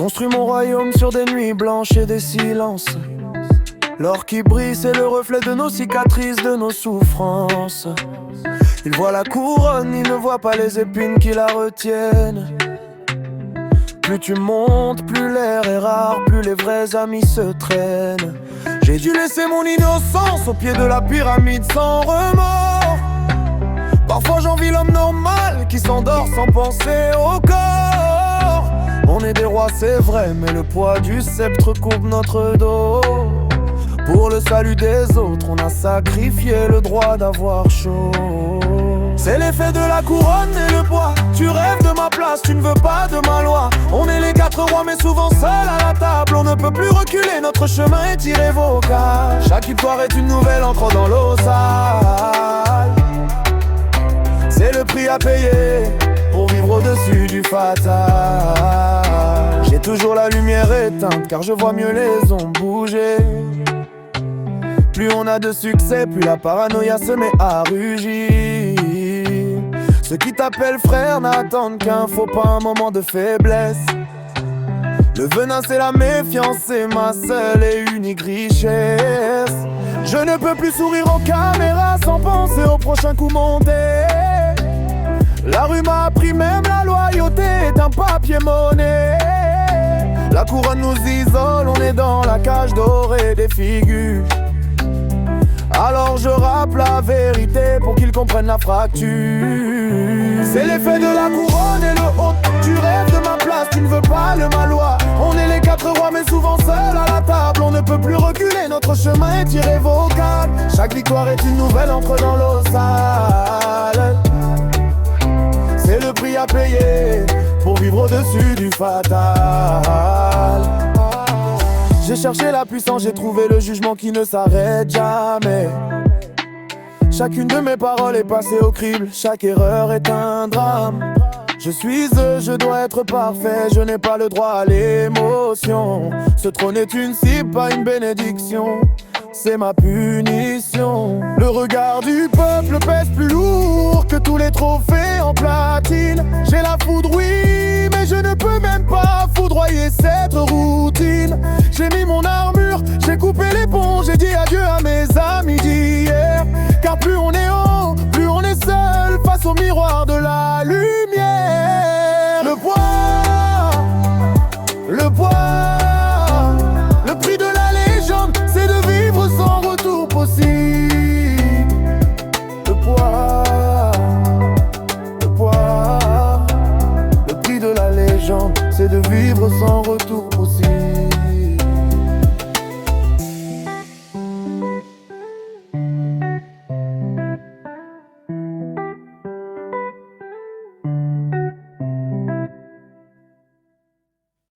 construis mon royaume sur des nuits blanches et des silences. L'or qui brille, c'est le reflet de nos cicatrices, de nos souffrances. Il voit la couronne, il ne voit pas les épines qui la retiennent. Plus tu montes, plus l'air est rare, plus les vrais amis se traînent. J'ai dû laisser mon innocence au pied de la pyramide sans remords. Parfois j'envie l'homme normal qui s'endort sans penser au corps. On est des rois c'est vrai, mais le poids du sceptre coupe notre dos. Pour le salut des autres, on a sacrifié le droit d'avoir chaud. C'est l'effet de la couronne et le poids. Tu rêves de ma place, tu ne veux pas de ma loi. On est les 4 rois mais souvent seuls à la table. On ne peut plus reculer, notre chemin est irrévocable. Chaque victoire est une nouvelle encre dans l'eau sale. C'est le prix à payer pour vivre au-dessus du fatal. J'ai toujours la lumière éteinte car je vois mieux les ondes bouger. Plus on a de succès, plus la paranoïa se met à rugir. Ceux qui t'appellent frère n'attendent qu'un faux pas, un moment de faiblesse. Le venin c'est la méfiance, c'est ma seule et unique richesse. Je ne peux plus sourire aux caméras sans penser au prochain coup monté. La rue m'a appris même la loyauté est un papier-monnaie. La couronne nous isole, on est dans la cage dorée des figures. Alors je rappe la vérité pour qu'ils comprennent la fracture. C'est l'effet de la couronne et le haut. Tu rêves de ma place, tu ne veux pas le malois. On est les 4 rois mais souvent seuls à la table. On ne peut plus reculer, notre chemin est irrévocable. Chaque victoire est une nouvelle encre dans l'eau sale. C'est le prix à payer pour vivre au-dessus du fatal. J'ai cherché la puissance, j'ai trouvé le jugement qui ne s'arrête jamais. Chacune de mes paroles est passée au crible, chaque erreur est un drame. Je suis je dois être parfait, je n'ai pas le droit à l'émotion. Ce trône est une cible, pas une bénédiction, c'est ma punition. Le regard du peuple pèse plus lourd que tous les trophées en platine. J'ai la foudre, oui, mais je ne peux même pas foudroyer cette routine. J'ai mis mon armure, j'ai coupé les ponts, j'ai dit adieu à mes amis d'hier. Car plus on est haut, plus on est seul face au miroir de la lumière. Le poids, le poids, le prix de la légende, c'est de vivre sans retour possible. Le poids, le poids, le prix de la légende, c'est de vivre sans retour.